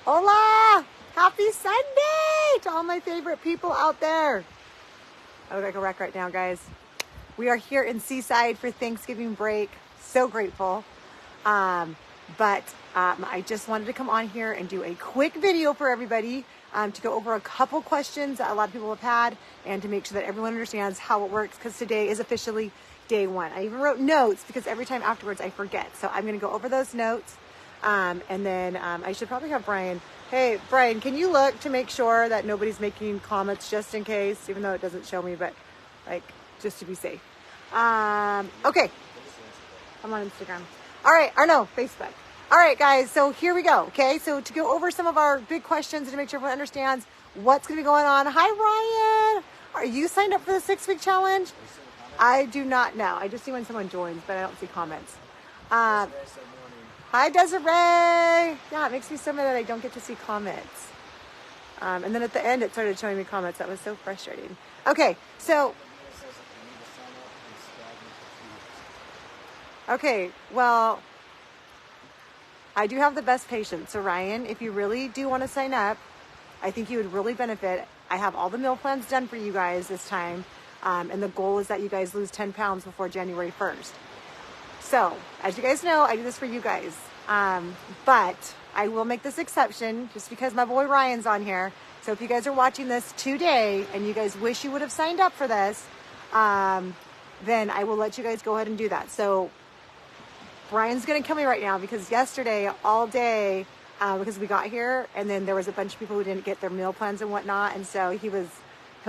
Hola! Happy Sunday to all my favorite people out there. I look like a wreck right now, guys. We are here in Seaside for Thanksgiving break. So grateful. But I just wanted to come on here and do a quick video for everybody to go over a couple questions that a lot of people have had and to make sure that everyone understands how it works, because today is officially day one. I even wrote notes because every time afterwards I forget. So I'm going to go over those notes. And then I should probably have Brian. Hey, Brian, can you look to make sure that nobody's making comments just in case, even though it doesn't show me, but like just to be safe. Okay. I'm on Instagram. All right. Or no, Facebook. All right, guys. So here we go. Okay. So to go over some of our big questions and to make sure everyone understands what's going to be going on. Hi, Ryan. Are you signed up for the 6-week challenge? I do not know. I just see when someone joins, but I don't see comments. Hi, Desiree. Yeah, it makes me so mad that I don't get to see comments. And then at the end, it started showing me comments. That was so frustrating. Okay, so. Okay, well, I do have the best patience. So, Ryan, if you really do want to sign up, I think you would really benefit. I have all the meal plans done for you guys this time. And the goal is that you guys lose 10 pounds before January 1st. So, as you guys know, I do this for you guys. But I will make this exception just because my boy Ryan's on here. So if you guys are watching this today and you guys wish you would have signed up for this, then I will let you guys go ahead and do that. So Brian's going to kill me right now because yesterday all day, because we got here and then there was a bunch of people who didn't get their meal plans and whatnot. And so he'll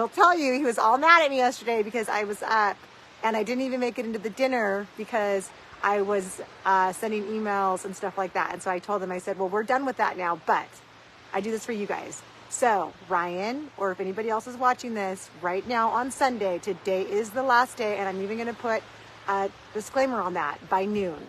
tell you, he was all mad at me yesterday because I was up and I didn't even make it into the dinner because I was sending emails and stuff like that. And so I told them, I said, well, we're done with that now, but I do this for you guys. So Ryan, or if anybody else is watching this right now on Sunday, today is the last day. And I'm even going to put a disclaimer on that by noon.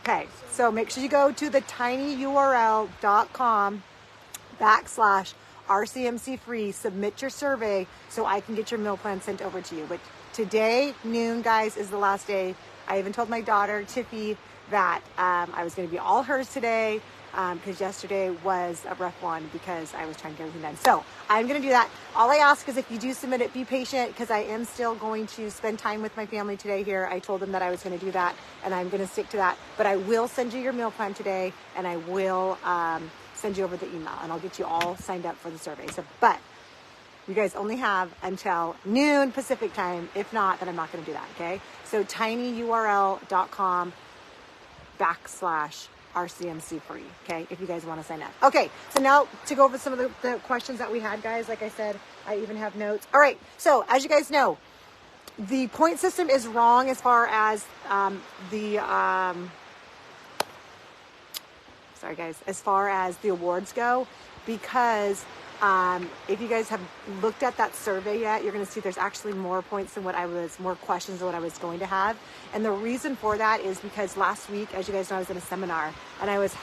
Okay. So make sure you go to the tinyurl.com/RCMC free, submit your survey so I can get your meal plan sent over to you. But today, noon, guys, is the last day. I even told my daughter, Tiffy, that I was going to be all hers today because yesterday was a rough one because I was trying to get everything done. So I'm going to do that. All I ask is if you do submit it, be patient because I am still going to spend time with my family today here. I told them that I was going to do that and I'm going to stick to that. But I will send you your meal plan today and I will send you over the email and I'll get you all signed up for the survey. So, but you guys only have until noon Pacific time. If not, then I'm not going to do that, okay? So tinyurl.com/RCMC free, okay? If you guys want to sign up. Okay, so now to go over some of the questions that we had, guys. Like I said, I even have notes. All right, so as you guys know, the point system is wrong as far as as far as the awards go, because if you guys have looked at that survey yet, you're going to see there's actually more points than more questions than what I was going to have. And the reason for that is because last week, as you guys know, I was in a seminar and I was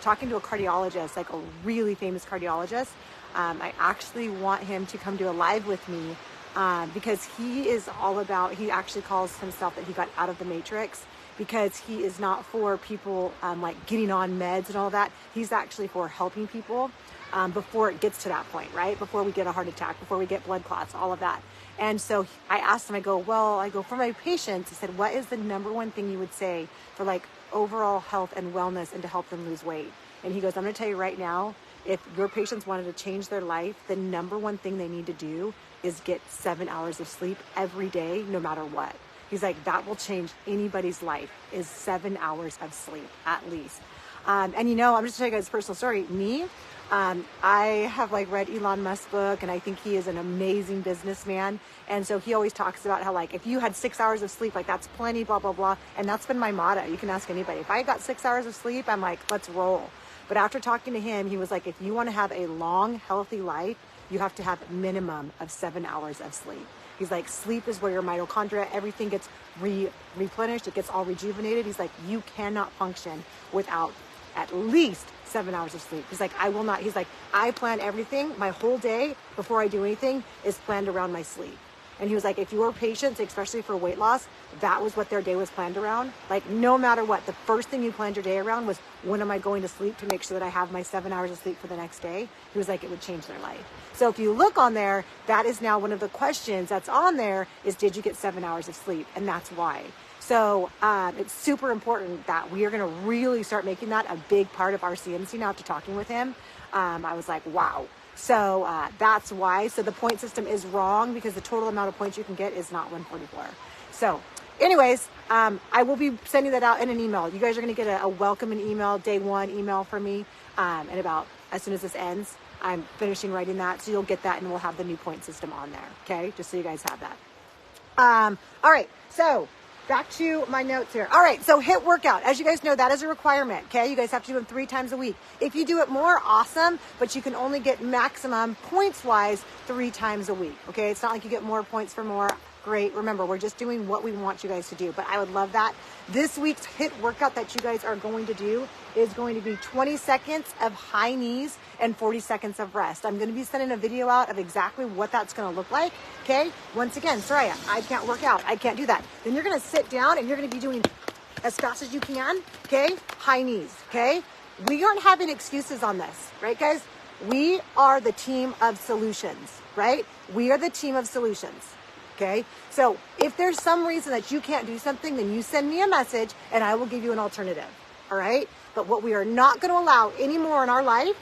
talking to a cardiologist, like a really famous cardiologist. I actually want him to come do a live with me because he actually calls himself that he got out of the matrix, because he is not for people like getting on meds and all that. He's actually for helping people before it gets to that point, right? Before we get a heart attack, before we get blood clots, all of that. And so I asked him, I go, for my patients, I said, what is the number one thing you would say for like overall health and wellness and to help them lose weight? And he goes, I'm going to tell you right now, if your patients wanted to change their life, the number one thing they need to do is get 7 hours of sleep every day, no matter what. He's like, that will change anybody's life, is 7 hours of sleep at least. And I'm just telling you guys a personal story. Me, I have like read Elon Musk's book and I think he is an amazing businessman. And so he always talks about how like, if you had 6 hours of sleep, like that's plenty, blah, blah, blah. And that's been my motto. You can ask anybody. If I got 6 hours of sleep, I'm like, let's roll. But after talking to him, he was like, if you want to have a long, healthy life, you have to have a minimum of 7 hours of sleep. He's like, sleep is where your mitochondria, everything gets replenished. It gets all rejuvenated. He's like, you cannot function without at least 7 hours of sleep. He's like, I plan everything. My whole day before I do anything is planned around my sleep. And he was like, if your patients, especially for weight loss, that was what their day was planned around. Like, no matter what, the first thing you planned your day around was, when am I going to sleep to make sure that I have my 7 hours of sleep for the next day? He was like, it would change their life. So if you look on there, that is now one of the questions that's on there is, did you get 7 hours of sleep? And that's why. So it's super important that we are going to really start making that a big part of our CMC now after talking with him. I was like, wow. So that's why. So the point system is wrong because the total amount of points you can get is not 144. So anyways, I will be sending that out in an email. You guys are going to get a welcome and email, day one email from me. And about as soon as this ends, I'm finishing writing that. So you'll get that and we'll have the new point system on there. Okay. Just so you guys have that. All right. So back to my notes here. All right, so HIIT workout. As you guys know, that is a requirement, okay? You guys have to do them 3 times a week. If you do it more, awesome, but you can only get maximum points-wise 3 times a week, okay? It's not like you get more points for more. Great. Remember, we're just doing what we want you guys to do, but I would love that. This week's HIIT workout that you guys are going to do is going to be 20 seconds of high knees and 40 seconds of rest. I'm going to be sending a video out of exactly what that's going to look like, okay? Once again, Soraya, I can't work out. I can't do that. Then you're going to sit down and you're going to be doing as fast as you can, okay? High knees, okay? We aren't having excuses on this, right, guys? We are the team of solutions, right? We are the team of solutions. Okay, so if there's some reason that you can't do something, then you send me a message and I will give you an alternative. All right, but what we are not going to allow anymore in our life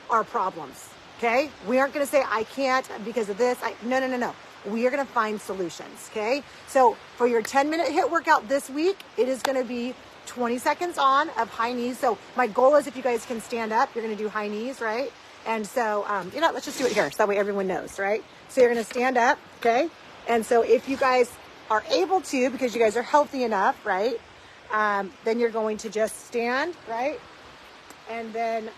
are problems. Okay, we aren't going to say I can't because of this. No. We are going to find solutions. Okay, so for your 10-minute HIIT workout this week, it is going to be 20 seconds on of high knees. So my goal is if you guys can stand up, you're going to do high knees, right? And so, let's just do it here so that way everyone knows, right? So you're going to stand up, okay? And so if you guys are able to, because you guys are healthy enough, right? Then you're going to just stand, right? And then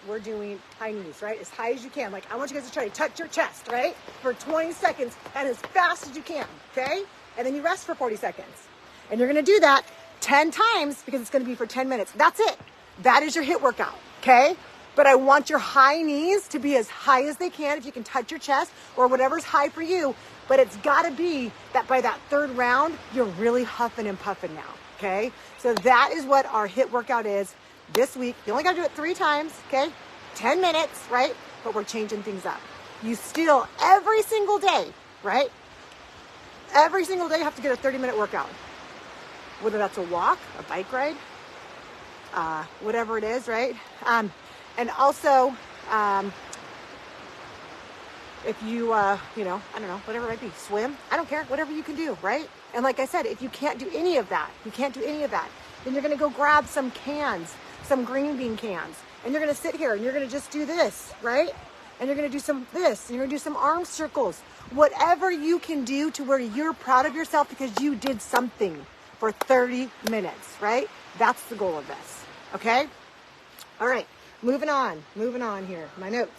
we're doing high knees, right? As high as you can. Like, I want you guys to try to touch your chest, right? For 20 seconds and as fast as you can, okay? And then you rest for 40 seconds. And you're going to do that 10 times because it's going to be for 10 minutes. That's it. That is your HIIT workout, okay? But I want your high knees to be as high as they can if you can touch your chest or whatever's high for you. But it's got to be that by that 3rd round, you're really huffing and puffing now, okay? So that is what our HIIT workout is this week. You only got to do it 3 times, okay? 10 minutes, right? But we're changing things up. You still, every single day, right? Every single day you have to get a 30-minute workout. Whether that's a walk, a bike ride, whatever it is, right? And also, if you, I don't know, whatever it might be, swim, I don't care, whatever you can do, right? And like I said, if you can't do any of that, then you're going to go grab some cans, some green bean cans, and you're going to sit here and you're going to just do this, right? And you're going to do some this, and you're going to do some arm circles, whatever you can do to where you're proud of yourself because you did something for 30 minutes, right? That's the goal of this, okay? All right, moving on here, my notes.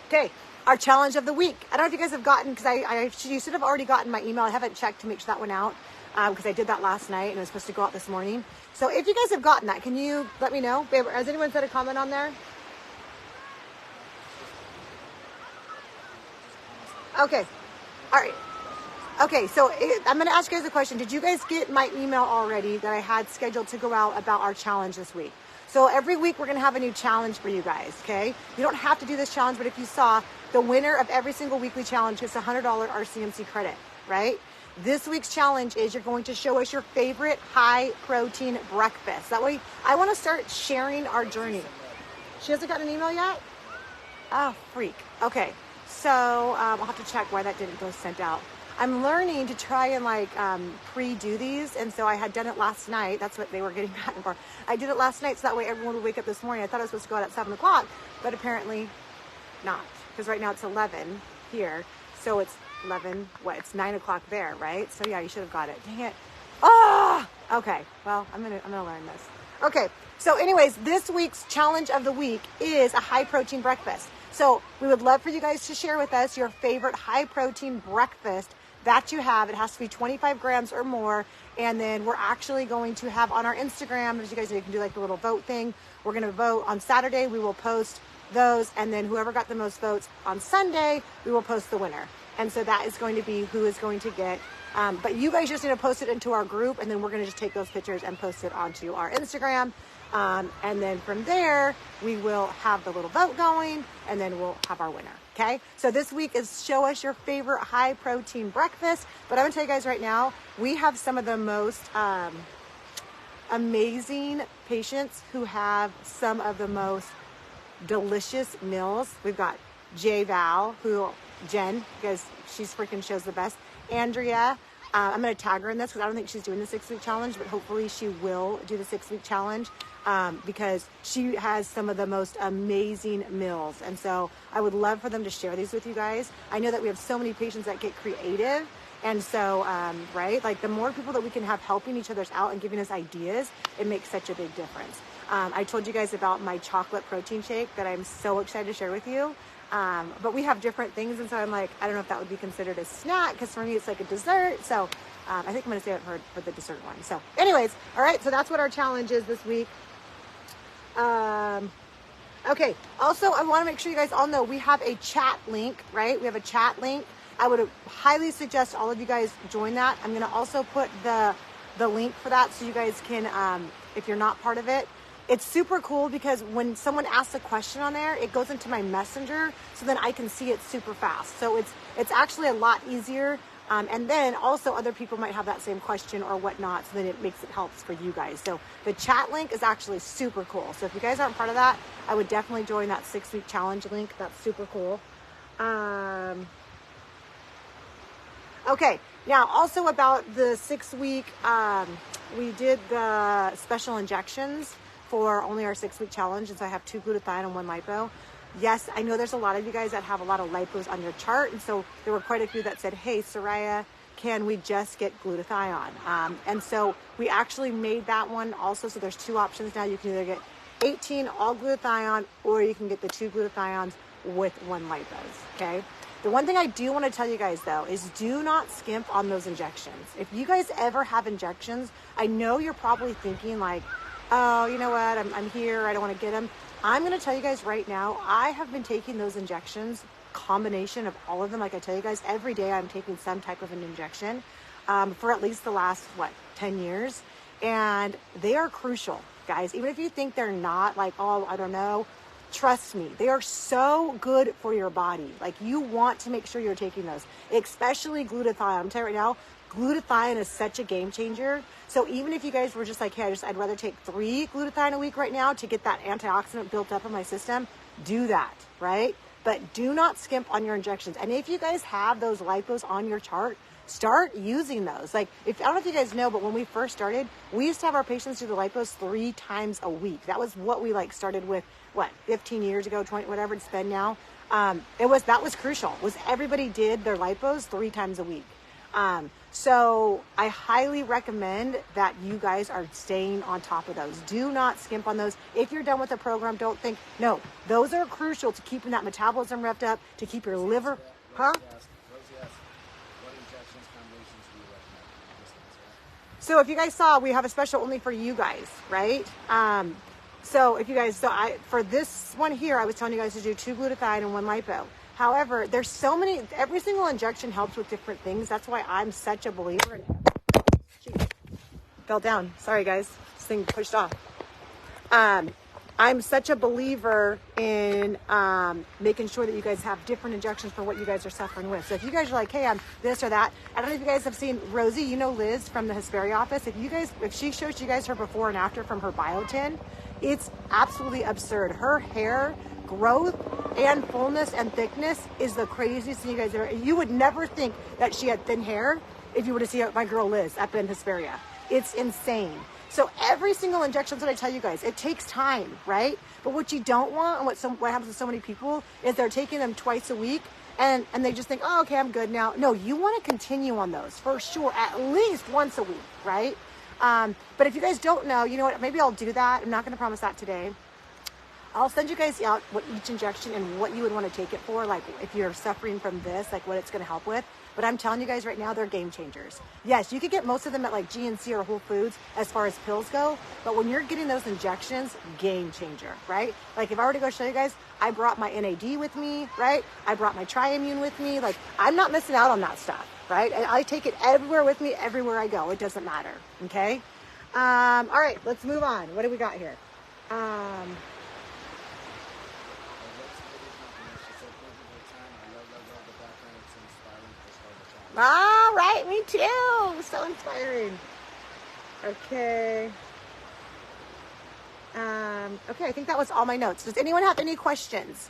Okay, our challenge of the week. I don't know if you guys have gotten, because you should have already gotten my email. I haven't checked to make sure that went out because I did that last night and it was supposed to go out this morning. So if you guys have gotten that, can you let me know? Babe, has anyone said a comment on there? Okay, all right. Okay, so I'm going to ask you guys a question. Did you guys get my email already that I had scheduled to go out about our challenge this week? So every week we're going to have a new challenge for you guys, okay? You don't have to do this challenge, but if you saw, the winner of every single weekly challenge gets a $100 RCMC credit, right? This week's challenge is you're going to show us your favorite high protein breakfast. That way, I want to start sharing our journey. She hasn't gotten an email yet? Oh, freak. Okay, so I'll have to check why that didn't go sent out. I'm learning to try and pre-do these. And so I had done it last night. That's what they were getting mad for. I did it last night so that way everyone would wake up this morning. I thought I was supposed to go out at 7 o'clock, but apparently not. Because right now it's 11 here. So it's 11, it's 9 o'clock there, right? So yeah, you should have got it. Dang it. Oh, okay. Well, I'm gonna learn this. Okay. So anyways, this week's challenge of the week is a high protein breakfast. So we would love for you guys to share with us your favorite high protein breakfast that you have. It has to be 25 grams or more. And then we're actually going to have on our Instagram, as you guys know, you can do like the little vote thing. We're going to vote on Saturday. We will post those, and then whoever got the most votes on Sunday, we will post the winner. And so that is going to be who is going to get, but you guys just need to post it into our group, and then we're going to just take those pictures and post it onto our Instagram. And then from there, we will have the little vote going, and then we'll have our winner. Okay. So this week is show us your favorite high protein breakfast. But I'm going to tell you guys right now, we have some of the most, amazing patients who have some of the most delicious meals. We've got Jen, because she's freaking shows the best. Andrea, I'm going to tag her in this because I don't think she's doing the 6-week challenge, but hopefully she will do the 6-week challenge, because she has some of the most amazing meals. And so I would love for them to share these with you guys. I know that we have so many patients that get creative. And so, right, like the more people that we can have helping each other out and giving us ideas, it makes such a big difference. I told you guys about my chocolate protein shake that I'm so excited to share with you. But we have different things. And so I'm like, I don't know if that would be considered a snack, because for me, it's like a dessert. So I think I'm going to save it for the dessert one. So anyways, all right. So that's what our challenge is this week. Okay. Also, I want to make sure you guys all know we have a chat link, right? We have a chat link. I would highly suggest all of you guys join that. I'm going to also put the link for that so you guys can, if you're not part of it. It's super cool because when someone asks a question on there, it goes into my messenger, so then I can see it super fast. So it's actually a lot easier. And then also other people might have that same question or whatnot, so then it makes it helps for you guys. So the chat link is actually super cool. So if you guys aren't part of that, I would definitely join that 6-week challenge link. That's super cool. Okay, now also about the 6-week, we did the special injections for only our 6-week challenge. And so I have 2 glutathione and 1 lipo. Yes, I know there's a lot of you guys that have a lot of lipos on your chart. And so there were quite a few that said, hey, Soraya, can we just get glutathione? And so we actually made that one also. So there's 2 options now. You can either get 18 all glutathione, or you can get the 2 glutathiones with 1 lipos, okay? The one thing I do want to tell you guys though is do not skimp on those injections. If you guys ever have injections, I know you're probably thinking like, oh, you know what, I'm here, I don't want to get them. I'm going to tell you guys right now, I have been taking those injections, combination of all of them. Like I tell you guys, every day I'm taking some type of an injection for at least the last, 10 years. And they are crucial, guys. Even if you think they're not, like, oh, I don't know, trust me, they are so good for your body. Like, you want to make sure you're taking those, especially glutathione. I'm telling you right now, glutathione is such a game changer. So even if you guys were just like, hey, I'd rather take 3 glutathione a week right now to get that antioxidant built up in my system, do that, right? But do not skimp on your injections. And if you guys have those lipos on your chart, start using those. Like, I don't know if you guys know, but when we first started, we used to have our patients do the lipos 3 times a week. That was what we started with, 15 years ago, 20, whatever it's been now. That was crucial, was everybody did their lipos 3 times a week. So I highly recommend that you guys are staying on top of those. Do not skimp on those. If you're done with the program, don't think, no, those are crucial to keeping that metabolism revved up, to keep your liver, So if you guys saw, we have a special only for you guys, right? So if you guys, for this one here, I was telling you guys to do 2 glutathione and 1 lipo. However, there's so many, every single injection helps with different things. That's why I'm such a believer in it. Jeez, fell down. Sorry, guys. This thing pushed off. I'm such a believer in making sure that you guys have different injections for what you guys are suffering with. So if you guys are like, hey, I'm this or that, I don't know if you guys have seen Rosie, you know Liz from the Hesperia office. If she shows you guys her before and after from her biotin, it's absolutely absurd. Her hair growth and fullness and thickness is the craziest thing you guys ever. You would never think that she had thin hair if you were to see my girl Liz up in Hesperia. It's insane. So every single injection, that's what I tell you guys, it takes time, right? But what you don't want, and what happens to so many people, is they're taking them twice a week and they just think, oh, okay, I'm good now. No, you want to continue on those for sure, at least once a week, right? But if you guys don't know, you know what, maybe I'll do that. I'm not going to promise that today. I'll send you guys out what each injection and what you would want to take it for, like if you're suffering from this, like what it's going to help with. But I'm telling you guys right now, they're game changers. Yes, you could get most of them at like GNC or Whole Foods as far as pills go, but when you're getting those injections, game changer, right? Like if I were to go show you guys, I brought my NAD with me, right? I brought my Triimmune with me. Like I'm not missing out on that stuff, right? And I take it everywhere with me, everywhere I go. It doesn't matter, okay? All right, let's move on. What do we got here? All right, me too. So inspiring. Okay. Okay, I think that was all my notes. Does anyone have any questions?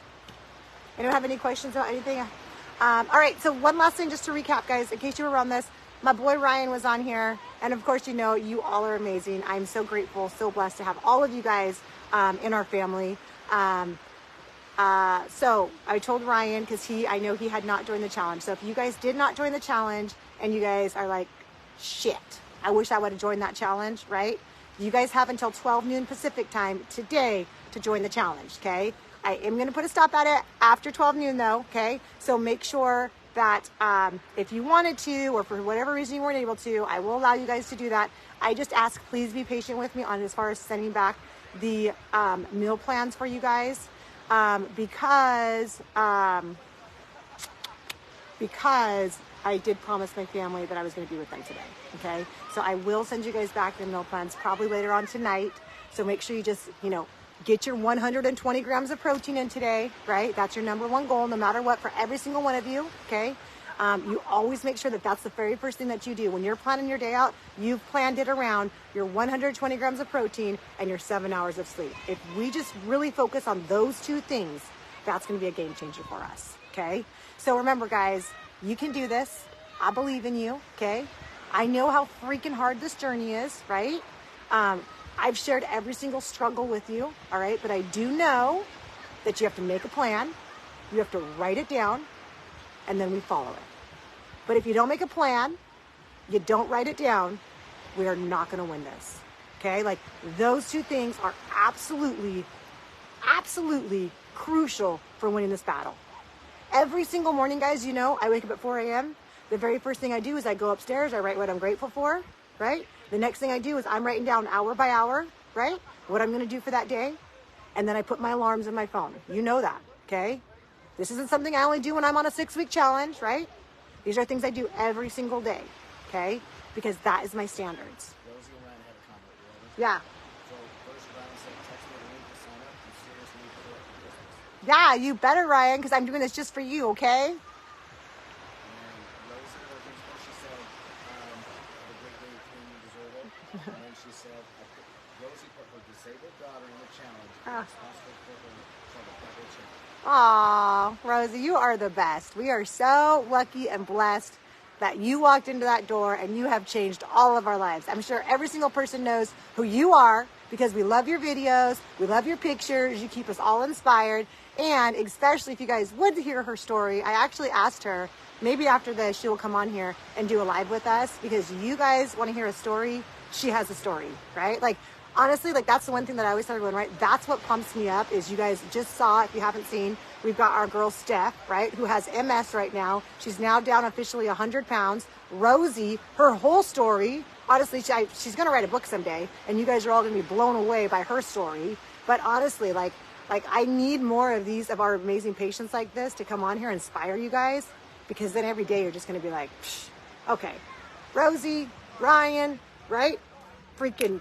Anyone have any questions about anything? All right, so one last thing just to recap, guys, in case you were on this. My boy Ryan was on here, and of course, you know, you all are amazing. I'm so grateful, so blessed to have all of you guys in our family. So I told Ryan, because I know he had not joined the challenge. So if you guys did not join the challenge and you guys are like, shit, I wish I would have joined that challenge, right? You guys have until 12 noon Pacific time today to join the challenge, okay? I am going to put a stop at it after 12 noon though, okay? So make sure that if you wanted to, or for whatever reason you weren't able to, I will allow you guys to do that. I just ask, please be patient with me on as far as sending back the meal plans for you guys. Because I did promise my family that I was going to be with them today. Okay. So I will send you guys back the meal plans probably later on tonight. So make sure you just, you know, get your 120 grams of protein in today, right? That's your number one goal, no matter what, for every single one of you. Okay. You always make sure that that's the very first thing that you do. When you're planning your day out, you've planned it around your 120 grams of protein and your 7 hours of sleep. If we just really focus on those two things, that's going to be a game changer for us. Okay. So remember, guys, you can do this. I believe in you. Okay. I know how freaking hard this journey is, right? I've shared every single struggle with you. All right. But I do know that you have to make a plan. You have to write it down, and then we follow it. But if you don't make a plan, you don't write it down, we are not going to win this. Okay? Like those two things are absolutely crucial for winning this battle. Every single morning, guys, you know, I wake up at 4 a.m. The very first thing I do is I go upstairs, I write what I'm grateful for, right? The next thing I do is I'm writing down hour by hour, right? What I'm going to do for that day. And then I put my alarms in my phone. You know that, okay? This isn't something I only do when I'm on a 6-week challenge, right? These are things I do every single day, okay? Because that is my standards. Rosie and Ryan had a comment. Yeah. So first Ryan said, text me the link to sign up. You seriously need to do it for business. Yeah, you better, Ryan, because I'm doing this just for you, okay? And Rosie, she said, have a great day, you deserve it. And then she said, Rosie put her disabled daughter in the challenge. Responsible for her challenge. Aw, Rosie, you are the best. We are so lucky and blessed that you walked into that door and you have changed all of our lives. I'm sure every single person knows who you are because we love your videos, we love your pictures, you keep us all inspired, and especially if you guys would hear her story, I actually asked her, maybe after this she will come on here and do a live with us because you guys want to hear a story, she has a story, right? Like, honestly, like that's the one thing that I always tell everyone, right? That's what pumps me up is you guys just saw, if you haven't seen, we've got our girl Steph, right? Who has MS right now. She's now down officially 100 pounds. Rosie, her whole story, honestly, she's going to write a book someday and you guys are all going to be blown away by her story. But honestly, like I need more of these, of our amazing patients like this to come on here and inspire you guys, because then every day you're just going to be like, psh, okay, Rosie, Ryan, right? Freaking,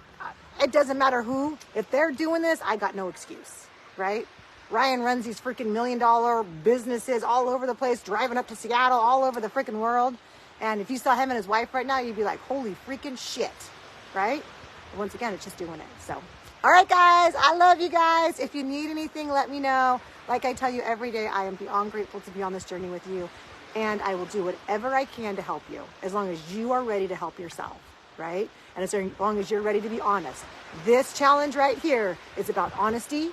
it doesn't matter who. If they're doing this, I got no excuse, right? Ryan runs these freaking $1 million businesses all over the place, driving up to Seattle, all over the freaking world. And if you saw him and his wife right now, you'd be like, holy freaking shit, right? But once again, it's just doing it. So, all right, guys, I love you guys. If you need anything, let me know. Like I tell you every day, I am beyond grateful to be on this journey with you. And I will do whatever I can to help you, as long as you are ready to help yourself, right? And as long as you're ready to be honest. This challenge right here is about honesty.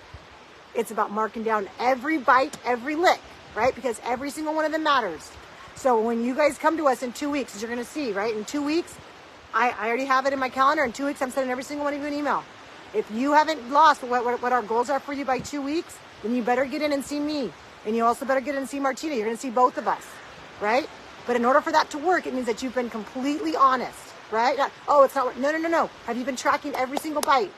It's about marking down every bite, every lick, right? Because every single one of them matters. So when you guys come to us in 2 weeks, as you're going to see, right? In 2 weeks, I already have it in my calendar. In 2 weeks, I'm sending every single one of you an email. If you haven't lost what our goals are for you by 2 weeks, then you better get in and see me. And you also better get in and see Martina. You're going to see both of us, right? But in order for that to work, it means that you've been completely honest, right? Oh, it's not, no. Have you been tracking every single bite,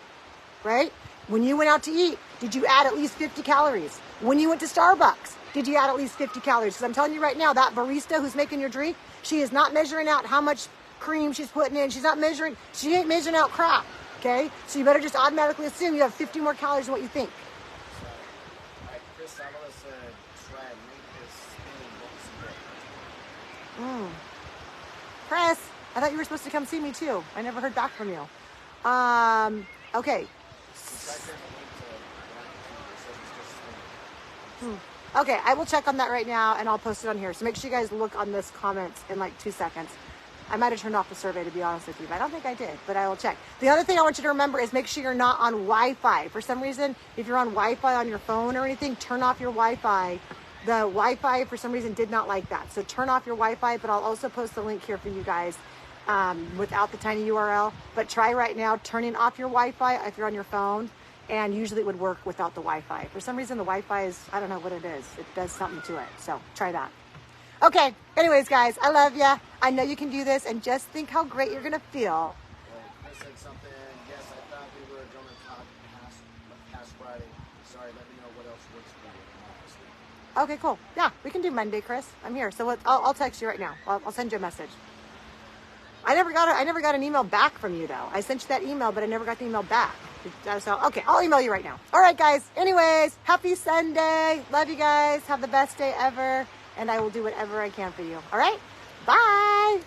right? When you went out to eat, did you add at least 50 calories? When you went to Starbucks, did you add at least 50 calories? Because I'm telling you right now, that barista who's making your drink, she is not measuring out how much cream she's putting in. She ain't measuring out crap, okay? So you better just automatically assume you have 50 more calories than what you think. So, like Chris Avila said, try and make this spinning box. Chris, I thought you were supposed to come see me too. I never heard back from you. Okay. Okay, I will check on that right now and I'll post it on here. So make sure you guys look on this comments in like 2 seconds. I might have turned off the survey, to be honest with you, but I don't think I did, but I will check. The other thing I want you to remember is make sure you're not on Wi-Fi. For some reason, if you're on Wi-Fi on your phone or anything, turn off your Wi-Fi. The Wi-Fi, for some reason, did not like that. So turn off your Wi-Fi, but I'll also post the link here for you guys without the tiny URL. But try right now turning off your Wi-Fi if you're on your phone, and usually it would work without the Wi-Fi. For some reason, the Wi-Fi is, I don't know what it is. It does something to it. So try that. Okay, anyways, guys, I love ya. I know you can do this, and just think how great you're gonna feel. Chris said something. Yes, I thought we were going to talk past Friday. Sorry, let me know what else works for you. Okay, cool. Yeah, we can do Monday, Chris. I'm here. So I'll text you right now. I'll send you a message. I never got an email back from you though. I sent you that email, but I never got the email back. So okay, I'll email you right now. All right, guys. Anyways, happy Sunday. Love you guys. Have the best day ever. And I will do whatever I can for you. All right? Bye.